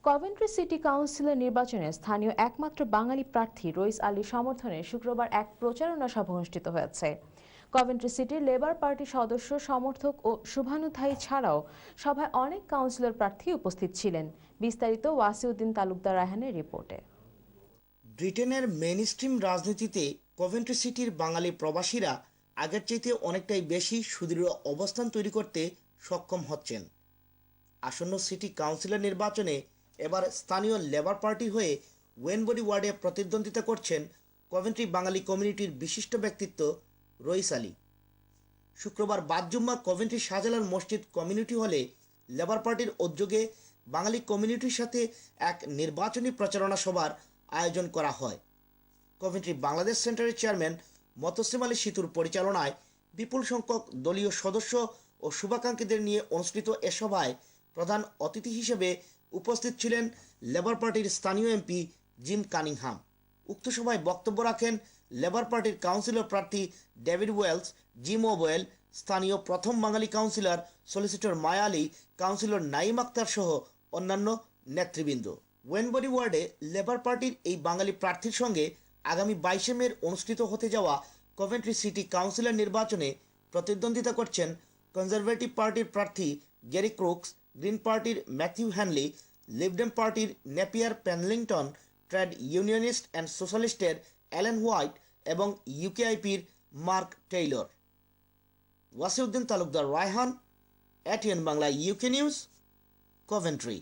Coventry city কাউন্সিলের নির্বাচনে স্থানীয় একমাত্র বাঙালি প্রার্থী রইস আলীর সমর্থনে শুক্রবার এক প্রচারণা সভা অনুষ্ঠিত হয়েছে। কভেন্ট্রি সিটির লেবার পার্টির সদস্য, সমর্থক ও শুভানুধ্যায়ী ছাড়াও সভায় অনেক কাউন্সিলর প্রার্থী উপস্থিত ছিলেন। বিস্তারিত ওয়াসিউদ্দিন তালুকদার রায়হানের রিপোর্টে। ব্রিটেনের মেইনস্ট্রিম রাজনীতিতে কভেন্ট্রি সিটির বাঙালি প্রবাসীরা আগের চাইতে অনেকটাই বেশি সুদৃঢ় অবস্থান তৈরি করতে সক্ষম হচ্ছেন। আসন্ন সিটি কাউন্সিলর নির্বাচনে এবার স্থানীয় লেবার পার্টির হয়ে ওয়েনবরি ওয়ার্ডে প্রতিদ্বন্দ্বিতা করছেন কভেন্ট্রি বাঙালি কমিউনিটির বিশিষ্ট ব্যক্তিত্ব রইস আলী। শুক্রবার বাদ জুম্মা কভেন্ট্রি শাহজালাল মসজিদ কমিউনিটি হলে লেবার পার্টির উদ্যোগে বাঙালি কমিউনিটির সাথে এক নির্বাচনী প্রচারণা সভার আয়োজন করা হয়। কভেন্ট্রি বাংলাদেশ সেন্টারের চেয়ারম্যান মতসিম আলী সিতুর পরিচালনায় বিপুল সংখ্যক দলীয় সদস্য ও শুভাকাঙ্ক্ষীদের নিয়ে অনুষ্ঠিত এ সভায় প্রধান অতিথি হিসেবে উপস্থিত ছিলেন লেবার পার্টির স্থানীয় এমপি জিম কানিংহাম। উক্ত সভায় বক্তব্য রাখেন লেবার পার্টির কাউন্সিলর প্রার্থী ডেভিড ওয়েলস, জিম ওয়েল, স্থানীয় প্রথম বাঙালি কাউন্সিলর সলিসিটর মায়া আলী, কাউন্সিলর নাইম আক্তার সহ অন্যান্য নেতৃবৃন্দ। ওয়েনবরি ওয়ার্ডে লেবার পার্টির এই বাঙালি প্রার্থীর সঙ্গে আগামী 22 মে অনুষ্ঠিত হতে যাওয়া কভেন্ট্রি সিটি কাউন্সিলর নির্বাচনে প্রতিদ্বন্দ্বিতা করছেন কনজারভেটিভ পার্টির প্রার্থী গ্যারি ক্রুকস, গ্রিন পার্টির ম্যাথিউ হ্যানলি, লিবডেম পার্টির Napier Pennington, Trade Unionist and সোশ্যালিস্টের অ্যালেন হোয়াইট এবং ইউকেআইপির Mark Taylor. Wasiuddin Talukdar Raihan, ATN Bangla UK news, Coventry.